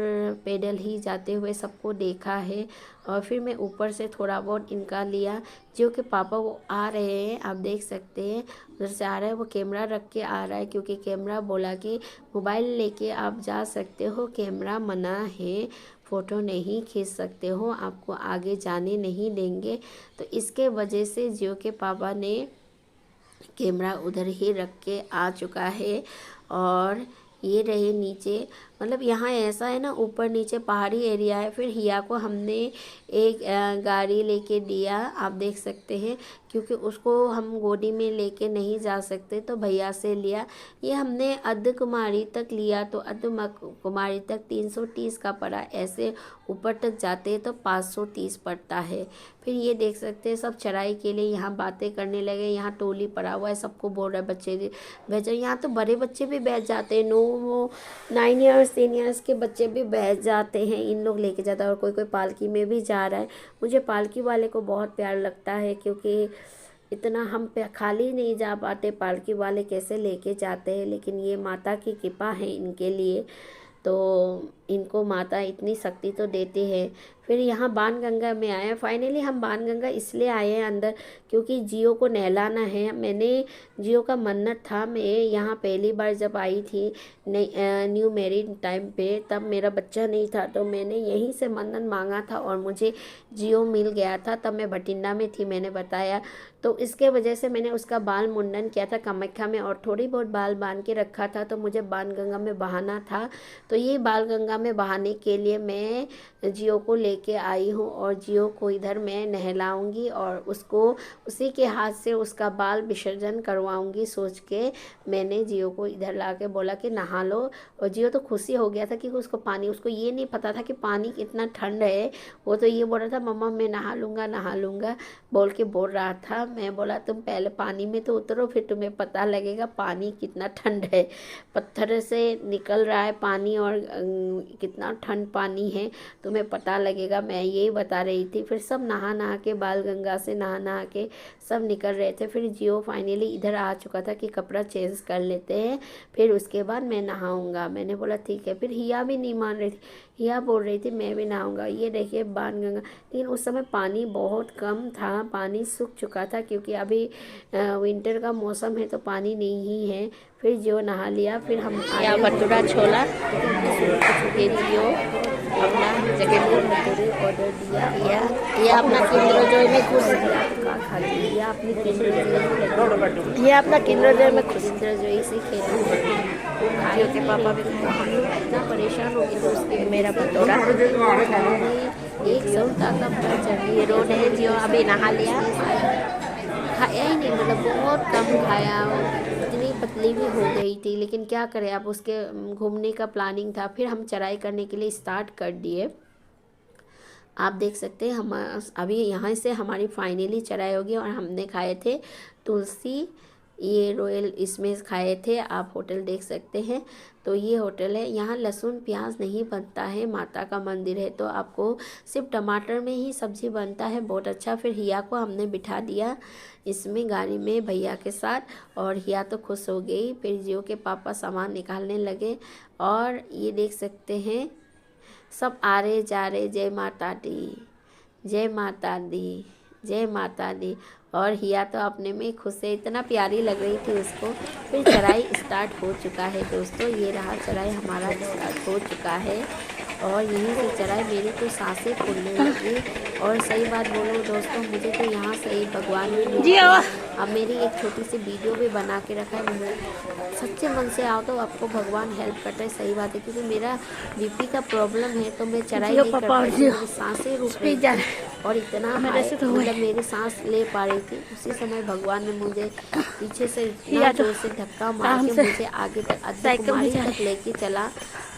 S1: पैदल ही जाते हुए सबको देखा है। और फिर मैं ऊपर से थोड़ा बहुत इनका लिया। जो कि पापा वो आ रहे हैं, आप देख सकते हैं उधर से आ रहा है, वो कैमरा रख के आ रहा है क्योंकि कैमरा बोला कि मोबाइल लेके आप जा सकते हो, कैमरा मना है, फ़ोटो नहीं खींच सकते हो, आपको आगे जाने नहीं देंगे। तो इसके वजह से जियो के पापा ने कैमरा उधर ही रख के आ चुका है। और ये रहे नीचे, मतलब यहाँ ऐसा है ना ऊपर नीचे पहाड़ी एरिया है। फिर हिया को हमने एक गाड़ी लेके दिया, आप देख सकते हैं, क्योंकि उसको हम गोदी में लेके नहीं जा सकते तो भैया से लिया। ये हमने अर्ध कुमारी तक लिया तो अर्ध कुमारी तक 330 का पड़ा, ऐसे ऊपर तक जाते तो 530 पड़ता है। फिर ये देख सकते हैं सब चढ़ाई के लिए यहाँ बातें करने लगे। यहाँ टोली पड़ा हुआ है, सबको बोल रहा है बच्चे भेजो। यहाँ तो बड़े बच्चे भी बैठ जाते हैं, 9 ईयर्स 10 ईयर्स के बच्चे भी बैठ जाते हैं, इन लोग लेके जाता है। और कोई कोई पालकी में भी जा रहा है। मुझे पालकी वाले को बहुत प्यार लगता है क्योंकि इतना हम पे खाली नहीं जा पाते, पालकी वाले कैसे लेके जाते हैं, लेकिन ये माता की कृपा है इनके लिए। तो इनको माता इतनी शक्ति तो देती है। फिर यहाँ बाणगंगा में आए। फाइनली हम बाणगंगा इसलिए आए हैं अंदर क्योंकि जियो को नहलाना है। मैंने जियो का मन्नत था, मैं यहाँ पहली बार जब आई थी न्यू मैरिड टाइम पे, तब मेरा बच्चा नहीं था, तो मैंने यहीं से मन्नत मांगा था और मुझे जियो मिल गया था। तब मैं भटिंडा में थी, मैंने बताया, तो इसके वजह से मैंने उसका बाल मुंडन किया था कामाख्या में और थोड़ी बहुत बाल बांध के रखा था। तो मुझे बाणगंगा में बहाना था, तो ये बाणगंगा में बहाने के लिए मैं जियो को लेके आई हूँ और जियो को इधर मैं नहलाऊंगी और उसको उसी के हाथ से उसका बाल विसर्जन करवाऊंगी। सोच के मैंने जियो को इधर ला के बोला कि नहा लो, और जियो तो खुशी हो गया था कि उसको पानी, उसको ये नहीं पता था कि पानी कितना ठंड है। वो तो ये बोल रहा था मम्मा मैं नहा लूँगा बोल के बोल रहा था। मैं बोला तुम पहले पानी में तो उतरो, फिर तुम्हें पता लगेगा पानी कितना ठंड है। पत्थर से निकल रहा है पानी और कितना ठंड पानी है, तुम्हें पता लगेगा। मैं यही बता रही थी। फिर सब नहा के बाणगंगा से नहा के सब निकल रहे थे। फिर जियो फाइनली इधर आ चुका था कि कपड़ा चेंज कर लेते हैं, फिर उसके बाद मैं नहाऊंगा। मैंने बोला ठीक है। फिर हिया भी नहीं मान रही थी, हिया बोल रही थी मैं भी नहाऊंगा। ये देखिए बाणगंगा, लेकिन उस समय पानी बहुत कम था, पानी सूख चुका था क्योंकि अभी विंटर का मौसम है तो पानी नहीं है। फिर जियो नहा लिया। फिर हम आया भटूरा छोला के जियो अपना जगह भटूरे ऑर्डर दिया। ये अपना किंडर जॉय में खुश खा लिया, अपनी ये अपना किंडर जॉय में खुश जॉय से खेला। जियो के पापा भी इतना परेशान हो गए थे उसके मेरा भटूरा। एक सौता का चढ़ी रोड है। जियो अभी नहा लिया, खाया ही नहीं, मतलब बहुत कम खाया। इतनी पतली भी हो गई थी, लेकिन क्या करें, अब उसके घूमने का प्लानिंग था। फिर हम चढ़ाई करने के लिए स्टार्ट कर दिए। आप देख सकते हैं हम अभी यहाँ से हमारी फाइनली चढ़ाई होगी और हमने खाए थे तुलसी, ये रॉयल इसमें खाए थे। आप होटल देख सकते हैं, तो ये होटल है। यहाँ लहसुन प्याज नहीं बनता है, माता का मंदिर है तो आपको सिर्फ टमाटर में ही सब्जी बनता है। बहुत अच्छा। फिर हिया को हमने बिठा दिया इसमें गाड़ी में भैया के साथ, और हिया तो खुश हो गई। फिर जियो के पापा सामान निकालने लगे और ये देख सकते हैं सब आ रहे जा रहे, जय माता दी, जय माता दी, जय माता दी। और हिया तो अपने में खुश है, इतना प्यारी लग रही थी उसको। फिर चढ़ाई स्टार्ट हो चुका है दोस्तों, ये रहा चढ़ाई हमारा स्टार्ट हो चुका है। और यहीं से चढ़ाई मेरी तो सांसें फूलने लगी। और सही बात बोलूँ दोस्तों, मुझे तो यहाँ से ही भगवान ने अब मेरी एक छोटी सी वीडियो भी बना के रखा है। सच्चे मन से आओ तो आपको भगवान हेल्प करता है। सही बात है, क्योंकि मेरा बीपी का प्रॉब्लम है तो मैं चढ़ाई नहीं कर पाई, मेरी सांसें रुक रही थी और इतना मतलब मेरी सांस ले पा रही थी। उसी समय भगवान ने मुझे पीछे से इतना जोर से धक्का मार के मुझे आगे तक अर्धकुमारी तक लेके चला।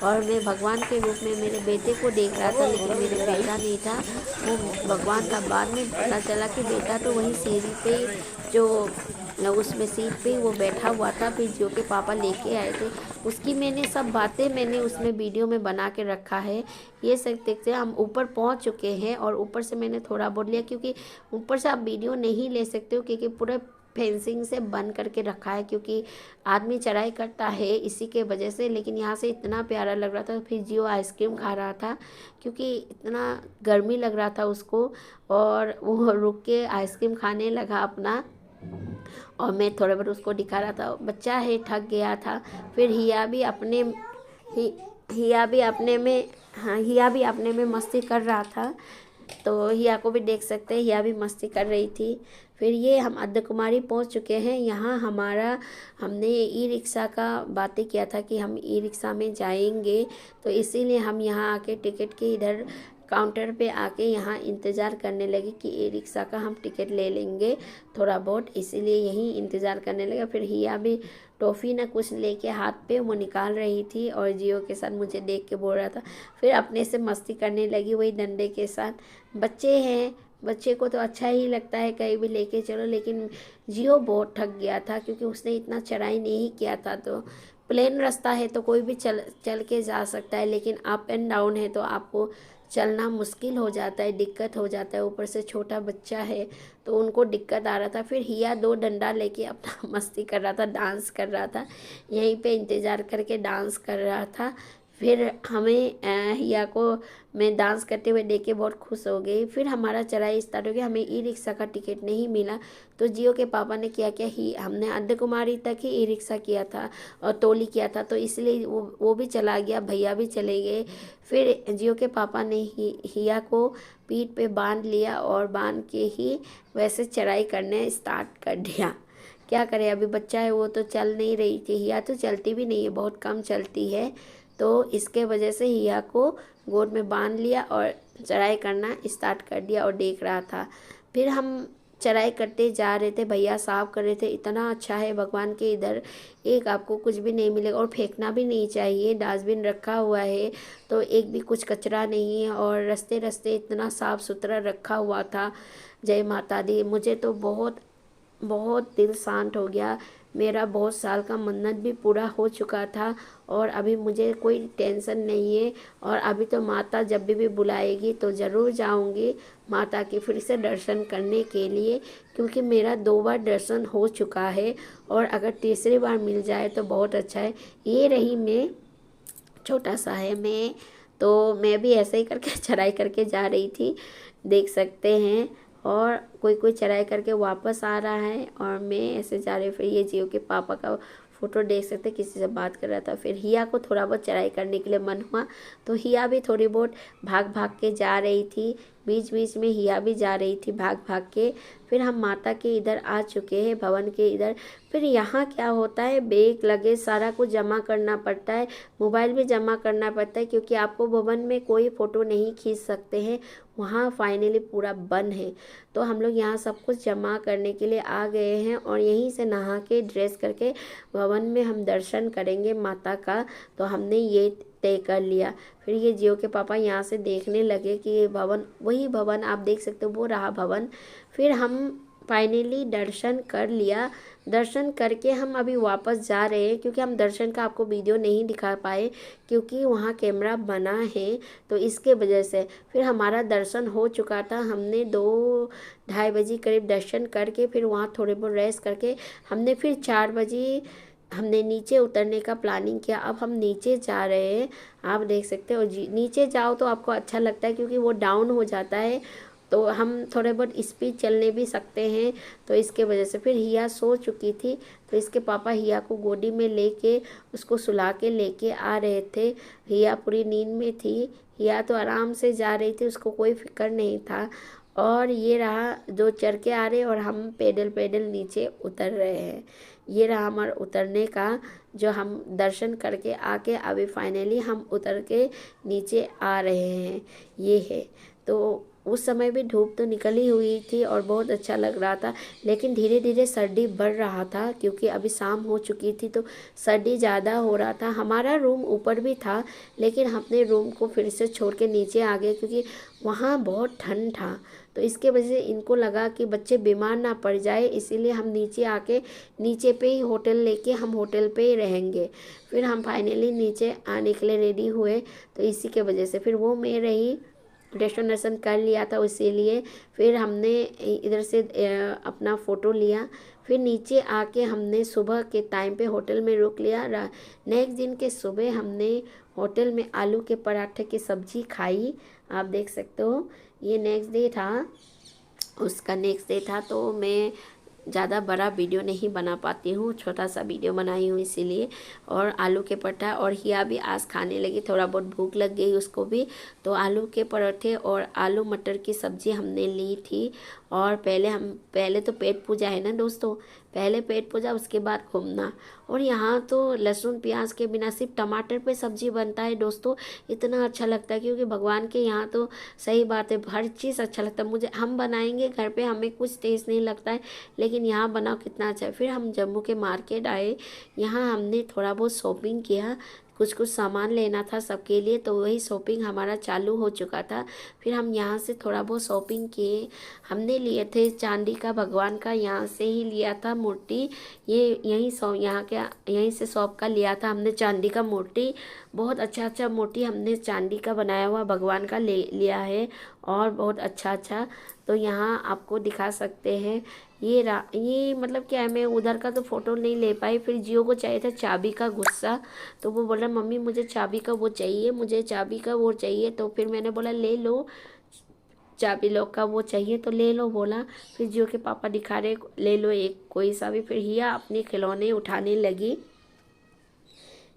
S1: और मैं भगवान के रूप में मेरे बेटे को देख रहा था, लेकिन मेरा बेटा नहीं था, वो भगवान का। बाद में पता चला कि बेटा तो वहीं सीढ़ी पे जो उसमें सीट पे वो बैठा हुआ था। फिर जियो के पापा लेके आए थे, उसकी मैंने सब बातें मैंने उसमें वीडियो में बना के रखा है। ये सब देखते हैं। हम ऊपर पहुंच चुके हैं और ऊपर से मैंने थोड़ा बोल लिया, क्योंकि ऊपर से आप वीडियो नहीं ले सकते हो क्योंकि पूरे फेंसिंग से बंद करके रखा है, क्योंकि आदमी चढ़ाई करता है इसी के वजह से। लेकिन यहाँ से इतना प्यारा लग रहा था। फिर जियो आइसक्रीम खा रहा था क्योंकि इतना गर्मी लग रहा था उसको, और वो रुक के आइसक्रीम खाने लगा अपना, और मैं थोड़ा बहुत उसको दिखा रहा था। बच्चा है, थक गया था। फिर हिया भी अपने में मस्ती कर रहा था, तो हिया को भी देख सकते हैं, हिया भी मस्ती कर रही थी। फिर ये हम अर्धकुमारी पहुंच चुके हैं। यहाँ हमने ई रिक्शा का बातें किया था कि हम ई रिक्शा में जाएंगे, तो इसीलिए हम यहाँ आके टिकट के इधर काउंटर पे आके यहाँ इंतज़ार करने लगे कि ई रिक्शा का हम टिकट ले लेंगे थोड़ा बहुत, इसीलिए यहीं इंतज़ार करने लगे। फिर हिया भी टॉफ़ी ना कुछ लेके हाथ पे वो निकाल रही थी और जियो के साथ मुझे देख के बोल रहा था। फिर अपने से मस्ती करने लगी वही डंडे के साथ। बच्चे हैं, बच्चे को तो अच्छा ही लगता है कहीं भी लेके चलो, लेकिन जियो बहुत थक गया था क्योंकि उसने इतना चढ़ाई नहीं किया था। तो प्लेन रास्ता है तो कोई भी चल के जा सकता है, लेकिन अप एंड डाउन है तो आपको चलना मुश्किल हो जाता है, दिक्कत हो जाता है। ऊपर से छोटा बच्चा है तो उनको दिक्कत आ रहा था। फिर हिया 2 डंडा लेके अपना मस्ती कर रहा था, डांस कर रहा था, यहीं पे इंतज़ार करके डांस कर रहा था। फिर हमें हिया को मैं डांस करते हुए देख के बहुत खुश हो गई। फिर हमारा चढ़ाई स्टार्ट हो गया, हमें ई रिक्शा का टिकट नहीं मिला, तो जियो के पापा ने क्या किया ही हमने अर्धकुमारी तक ही ई रिक्शा किया था और टोली किया था, तो इसलिए वो भी चला गया, भैया भी चले गए। फिर जियो के पापा ने हिया को पीठ पे बांध लिया और बांध के ही वैसे चढ़ाई करने स्टार्ट कर दिया। क्या करें, अभी बच्चा है, वो तो चल नहीं रही थी, हिया तो चलती भी नहीं है, बहुत कम चलती है, तो इसके वजह से हिया को गोद में बांध लिया और चढ़ाई करना स्टार्ट कर दिया और देख रहा था। फिर हम चढ़ाई करते जा रहे थे, भैया साफ कर रहे थे। इतना अच्छा है भगवान के इधर, एक आपको कुछ भी नहीं मिलेगा और फेंकना भी नहीं चाहिए, डस्टबिन रखा हुआ है तो एक भी कुछ कचरा नहीं है, और रास्ते रास्ते इतना साफ़ सुथरा रखा हुआ था। जय माता दी। मुझे तो बहुत बहुत दिल शांत हो गया। मेरा बहुत साल का मन्नत भी पूरा हो चुका था और अभी मुझे कोई टेंशन नहीं है। और अभी तो माता जब भी बुलाएगी तो ज़रूर जाऊंगी माता के फिर से दर्शन करने के लिए, क्योंकि मेरा 2 बार दर्शन हो चुका है और अगर तीसरी बार मिल जाए तो बहुत अच्छा है। ये रही मैं, छोटा सा है मैं, तो मैं भी ऐसे ही करके चढ़ाई करके जा रही थी, देख सकते हैं। और कोई कोई चढ़ाई करके वापस आ रहा है और मैं ऐसे जा रही हूँ। फिर ये जियो के पापा का फ़ोटो देख सकते, किसी से बात कर रहा था। फिर हिया को थोड़ा बहुत चढ़ाई करने के लिए मन हुआ तो हिया भी थोड़ी बहुत भाग भाग के जा रही थी, बीच बीच में हिया भी जा रही थी भाग भाग के। फिर हम माता के इधर आ चुके हैं, भवन के इधर। फिर यहाँ क्या होता है, बैग लगेज सारा कुछ जमा करना पड़ता है, मोबाइल भी जमा करना पड़ता है, क्योंकि आपको भवन में कोई फ़ोटो नहीं खींच सकते हैं, वहाँ फाइनली पूरा बंद है। तो हम लोग यहाँ सब कुछ जमा करने के लिए आ गए हैं और यहीं से नहा के ड्रेस करके भवन में हम दर्शन करेंगे माता का, तो हमने ये तय कर लिया। फिर ये जियो के पापा यहाँ से देखने लगे कि ये भवन, वही भवन आप देख सकते हो, वो रहा भवन। फिर हम फाइनली दर्शन कर लिया। दर्शन करके हम अभी वापस जा रहे हैं, क्योंकि हम दर्शन का आपको वीडियो नहीं दिखा पाए क्योंकि वहाँ कैमरा बना है, तो इसके वजह से। फिर हमारा दर्शन हो चुका था, हमने 2-2:30 बजे करीब दर्शन करके फिर वहाँ थोड़े बहुत रेस्ट करके हमने फिर 4 बजे हमने नीचे उतरने का प्लानिंग किया। अब हम नीचे जा रहे हैं, आप देख सकते हो। नीचे जाओ तो आपको अच्छा लगता है क्योंकि वो डाउन हो जाता है, तो हम थोड़े बहुत स्पीड चलने भी सकते हैं, तो इसके वजह से। फिर हिया सो चुकी थी तो इसके पापा हिया को गोदी में लेके उसको सुला के लेके आ रहे थे। हिया पूरी नींद में थी, हिया तो आराम से जा रही थी, उसको कोई फिक्र नहीं था। और ये रहा जो चढ़ के आ रहे और हम पैदल पैदल नीचे उतर रहे हैं। ये रहा हमारा उतरने का, जो हम दर्शन करके आके अभी फाइनली हम उतर के नीचे आ रहे हैं, ये है। तो उस समय भी धूप तो निकली हुई थी और बहुत अच्छा लग रहा था, लेकिन धीरे धीरे सर्दी बढ़ रहा था क्योंकि अभी शाम हो चुकी थी तो सर्दी ज़्यादा हो रहा था। हमारा रूम ऊपर भी था, लेकिन हमने रूम को फिर से छोड़ के नीचे आ गए क्योंकि वहाँ बहुत ठंड था, तो इसके वजह से इनको लगा कि बच्चे बीमार ना पड़ जाए, इसीलिए हम नीचे आके नीचे पे ही होटल लेके हम होटल पे ही रहेंगे। फिर हम फाइनली नीचे आने के लिए रेडी हुए, तो इसी के वजह से फिर वो मैं रही, डेस्टिनेशन कर लिया था इसीलिए। फिर हमने इधर से अपना फ़ोटो लिया, फिर नीचे आके हमने सुबह के टाइम पे होटल में रुक लिया। नेक्स्ट दिन के सुबह हमने होटल में आलू के पराठे की सब्ज़ी खाई, आप देख सकते हो। ये नेक्स्ट डे था, उसका नेक्स्ट डे था, तो मैं ज़्यादा बड़ा वीडियो नहीं बना पाती हूँ, छोटा सा वीडियो बनाई हूँ इसीलिए। और आलू के पराठा, और हिया भी आज खाने लगी, थोड़ा बहुत भूख लग गई उसको भी, तो आलू के पराठे और आलू मटर की सब्ज़ी हमने ली थी। और पहले तो पेट पूजा है ना दोस्तों, पहले पेट पूजा उसके बाद घूमना। और यहाँ तो लहसुन प्याज के बिना सिर्फ टमाटर पे सब्ज़ी बनता है दोस्तों, इतना अच्छा लगता है क्योंकि भगवान के यहाँ तो सही बात है हर चीज़ अच्छा लगता है। मुझे, हम बनाएंगे घर पे हमें कुछ टेस्ट नहीं लगता है, लेकिन यहाँ बनाओ कितना अच्छा है। फिर हम जम्मू के मार्केट आए, यहाँ हमने थोड़ा बहुत शॉपिंग किया, कुछ कुछ सामान लेना था सबके लिए, तो वही शॉपिंग हमारा चालू हो चुका था। फिर हम यहाँ से थोड़ा बहुत शॉपिंग किए, हमने लिए थे चांदी का भगवान का, यहाँ से ही लिया था मूर्ति, ये यहीं से शॉप का लिया था हमने चांदी का मूर्ति। बहुत अच्छा मूर्ति हमने चांदी का बनाया हुआ भगवान का लिया है, और बहुत अच्छा तो यहाँ आपको दिखा सकते हैं। ये मतलब क्या है, मैं उधर का तो फ़ोटो नहीं ले पाई। फिर जियो को चाहिए था चाबी का गुस्सा, तो वो बोला मम्मी मुझे चाबी का वो चाहिए, मुझे चाबी का वो चाहिए। तो फिर मैंने बोला ले लो, चाबी लॉक का वो चाहिए तो ले लो बोला। फिर जियो के पापा दिखा रहे ले लो एक कोई सा भी। फिर हिया अपने खिलौने उठाने लगी।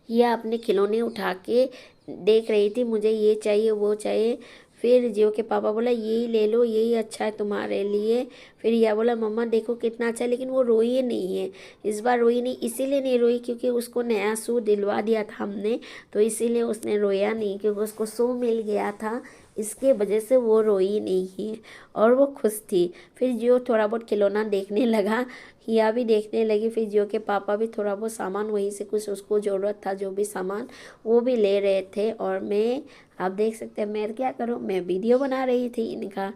S1: हिया अपने खिलौने उठा के देख रही थी, मुझे ये चाहिए वो चाहिए। फिर जियो के पापा बोला यही ले लो, यही अच्छा है तुम्हारे लिए। फिर हिया बोला मम्मा देखो कितना अच्छा है, लेकिन वो रोई नहीं है। इस बार रोई नहीं, इसीलिए नहीं रोई क्योंकि उसको नया शू दिलवा दिया था हमने, तो इसीलिए उसने रोया नहीं, क्योंकि उसको शू मिल गया था, इसके वजह से वो रोई नहीं है और वो खुश थी। फिर जियो थोड़ा बहुत खिलौना देखने लगा, हिया भी देखने लगी। फिर जियो के पापा भी थोड़ा बहुत सामान वहीं से कुछ उसको ज़रूरत था जो भी सामान वो भी ले रहे थे। और मैं, आप देख सकते हैं मैं क्या करूँ, मैं वीडियो बना रही थी इनका।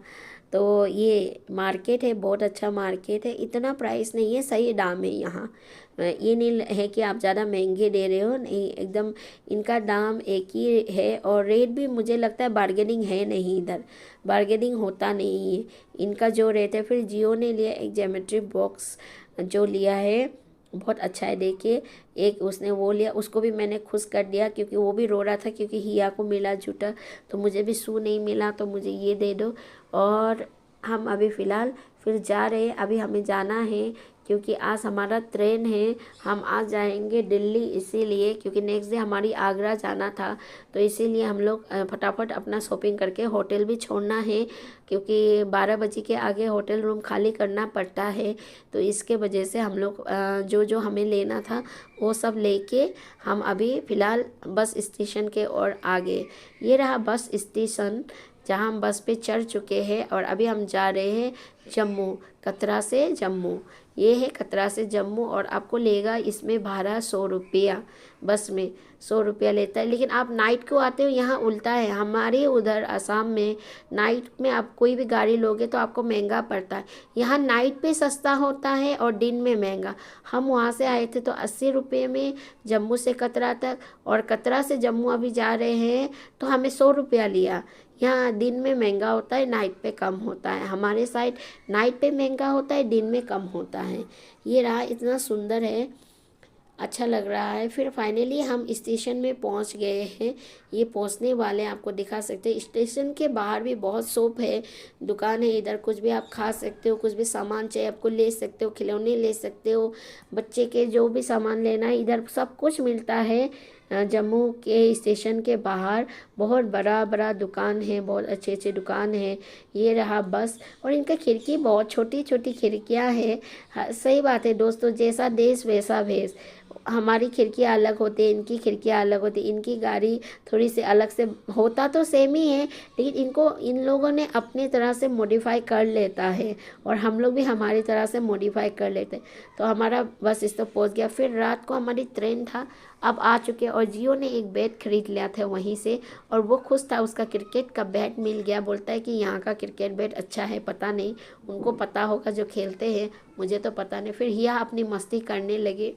S1: तो ये मार्केट है, बहुत अच्छा मार्केट है, इतना प्राइस नहीं है, सही दाम है यहाँ। ये नहीं है कि आप ज़्यादा महंगे दे रहे हो, नहीं, एकदम इनका दाम एक ही है। और रेट भी मुझे लगता है बार्गेनिंग है नहीं, इधर बार्गेनिंग होता नहीं है, इनका जो रेट है। फिर जियो ने लिया एक ज्योमेट्री बॉक्स जो लिया है, बहुत अच्छा है देखिए। एक उसने वो लिया, उसको भी मैंने खुश कर दिया क्योंकि वो भी रो रहा था क्योंकि हिया को मिला जूता, तो मुझे भी शू नहीं मिला, तो मुझे ये दे दो। और हम अभी फ़िलहाल फिर जा रहे हैं, अभी हमें जाना है क्योंकि आज हमारा ट्रेन है, हम आज जाएंगे दिल्ली, इसीलिए क्योंकि नेक्स्ट डे हमारी आगरा जाना था, तो इसीलिए हम लोग फटाफट अपना शॉपिंग करके होटल भी छोड़ना है क्योंकि 12 बजे के आगे होटल रूम खाली करना पड़ता है। तो इसके वजह से हम लोग जो जो हमें लेना था वो सब लेके हम अभी फ़िलहाल बस स्टेशन के और आगे, ये रहा बस स्टेशन जहाँ हम बस पे चढ़ चुके हैं। और अभी हम जा रहे हैं जम्मू, कतरा से जम्मू, ये है कतरा से जम्मू। और आपको लेगा इसमें भाड़ा 100 रुपया, बस में 100 रुपया लेता है। लेकिन आप नाइट को आते हो, यहाँ उल्टा है, हमारे उधर असम में नाइट में आप कोई भी गाड़ी लोगे तो आपको महंगा पड़ता है, यहाँ नाइट पे सस्ता होता है और दिन में महंगा। हम वहाँ से आए थे तो 80 रुपये में जम्मू से कतरा तक, और कतरा से जम्मू अभी जा रहे हैं तो हमें 100 रुपया लिया। यहाँ दिन में महंगा होता है, नाइट पे कम होता है, हमारे साइड नाइट पे महंगा होता है, दिन में कम होता है। ये रहा, इतना सुंदर है, अच्छा लग रहा है। फिर फाइनली हम स्टेशन में पहुंच गए हैं, ये पहुंचने वाले हैं, आपको दिखा सकते हैं। स्टेशन के बाहर भी बहुत शॉप है, दुकान है, इधर कुछ भी आप खा सकते हो, कुछ भी सामान चाहिए आपको ले सकते हो, खिलौने ले सकते हो, बच्चे के जो भी सामान लेना है इधर सब कुछ मिलता है। जम्मू के स्टेशन के बाहर बहुत बड़ा बड़ा दुकान है, बहुत अच्छे अच्छे दुकान है। ये रहा बस, और इनका खिड़की बहुत छोटी छोटी खिड़कियां हैं। हाँ, सही बात है दोस्तों, जैसा देश वैसा भेष। हमारी खिड़कियाँ अलग होती है, इनकी खिड़कियाँ अलग होती है, इनकी गाड़ी थोड़ी सी अलग से, होता तो सेम ही है लेकिन इनको इन लोगों ने अपनी तरह से मॉडिफाई कर लेता है, और हम लोग भी हमारी तरह से मॉडिफाई कर लेते हैं। तो हमारा बस इस तक पहुँच गया। फिर रात को हमारी ट्रेन था, अब आ चुके हैं। और जियो ने एक बैट खरीद लिया था वहीं से, और वो खुश था, उसका क्रिकेट का बैट मिल गया। बोलता है कि यहाँ का क्रिकेट बैट अच्छा है, पता नहीं उनको पता होगा जो खेलते हैं, मुझे तो पता नहीं। फिर हिया अपनी मस्ती करने लगे,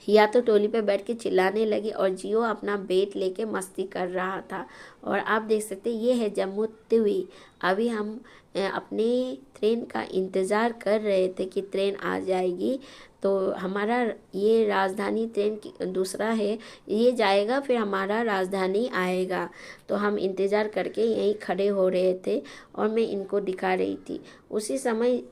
S1: हिया तो टोली पे बैठ के चिल्लाने लगी और जियो अपना बैट लेके मस्ती कर रहा था। और आप देख सकते हैं ये है जम्मू तवी। अभी हम अपने ट्रेन का इंतज़ार कर रहे थे कि ट्रेन आ जाएगी, तो हमारा ये राजधानी ट्रेन दूसरा है, ये जाएगा फिर हमारा राजधानी आएगा। तो हम इंतज़ार करके यहीं खड़े हो रहे थे और मैं इनको दिखा रही थी। उसी समय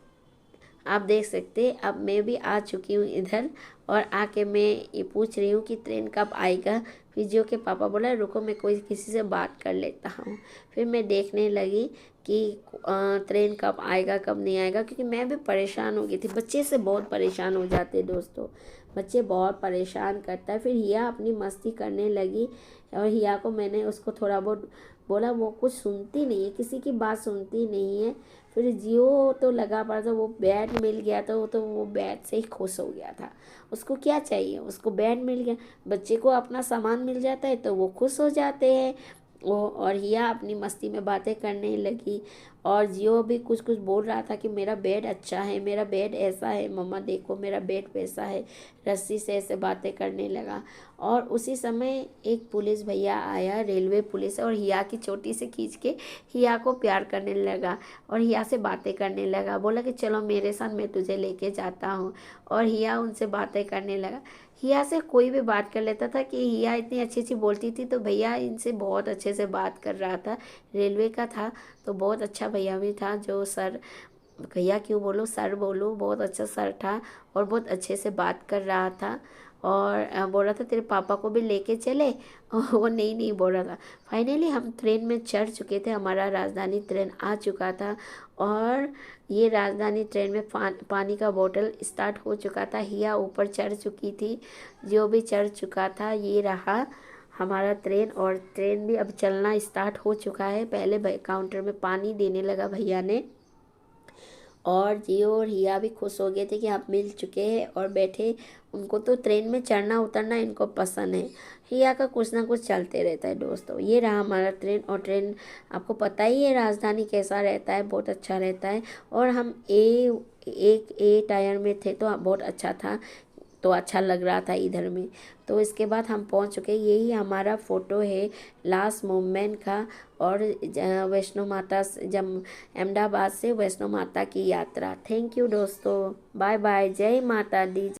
S1: आप देख सकते हैं अब मैं भी आ चुकी हूँ इधर, और आके मैं ये पूछ रही हूँ कि ट्रेन कब आएगा। फिर जियो के पापा बोला रुको मैं कोई किसी से बात कर लेता हूँ। फिर मैं देखने लगी कि ट्रेन कब आएगा कब नहीं आएगा, क्योंकि मैं भी परेशान हो गई थी। बच्चे से बहुत परेशान हो जाते हैं दोस्तों, बच्चे बहुत परेशान करता है। फिर हिया अपनी मस्ती करने लगी, और हिया को मैंने उसको थोड़ा बहुत बोला, वो कुछ सुनती नहीं है, किसी की बात सुनती नहीं है। फिर जियो तो लगा पड़ा था, वो बैट मिल गया था, वो बैट से ही खुश हो गया था। उसको क्या चाहिए, उसको बैट मिल गया, बच्चे को अपना सामान मिल जाता है तो वो खुश हो जाते हैं। वो और हिया अपनी मस्ती में बातें करने लगी। और जियो भी कुछ कुछ बोल रहा था कि मेरा बेड अच्छा है, मेरा बेड ऐसा है, मम्मा देखो मेरा बेड वैसा है, रस्सी से ऐसे बातें करने लगा। और उसी समय एक पुलिस भैया आया, रेलवे पुलिस, और हिया की चोटी से खींच के हिया को प्यार करने लगा और हिया से बातें करने लगा। बोला कि चलो मेरे साथ, मैं तुझे लेके जाता हूँ। और हिया उनसे बातें करने लगा। हिया से कोई भी बात कर लेता था कि हिया इतनी अच्छी अच्छी बोलती थी, तो भैया इनसे बहुत अच्छे से बात कर रहा था। रेलवे का था तो बहुत अच्छा भैया भी था, जो सर, भैया क्यों बोलो, सर बोलो, बहुत अच्छा सर था और बहुत अच्छे से बात कर रहा था। और बोल रहा था तेरे पापा को भी लेके चले और वो नहीं नहीं बोल रहा था। फाइनली हम ट्रेन में चढ़ चुके थे, हमारा राजधानी ट्रेन आ चुका था। और ये राजधानी ट्रेन में पानी का बोतल स्टार्ट हो चुका था। हिया ऊपर चढ़ चुकी थी, जो भी चढ़ चुका था। ये रहा हमारा ट्रेन, और ट्रेन भी अब चलना स्टार्ट हो चुका है। पहले काउंटर में पानी देने लगा भैया ने, और जियो और हिया भी खुश हो गए थे कि आप मिल चुके हैं और बैठे। उनको तो ट्रेन में चढ़ना उतरना इनको पसंद है। हिया का कुछ ना कुछ चलते रहता है दोस्तों। ये रहा हमारा ट्रेन, और ट्रेन आपको पता ही है राजधानी कैसा रहता है, बहुत अच्छा रहता है। और हम ए टायर में थे तो बहुत अच्छा था, तो अच्छा लग रहा था इधर में। तो इसके बाद हम पहुंच चुके, यही हमारा फ़ोटो है लास्ट मोमेंट का। और वैष्णो माता से, जब अहमदाबाद से वैष्णो माता की यात्रा। थैंक यू दोस्तों, बाय बाय, जय माता दी।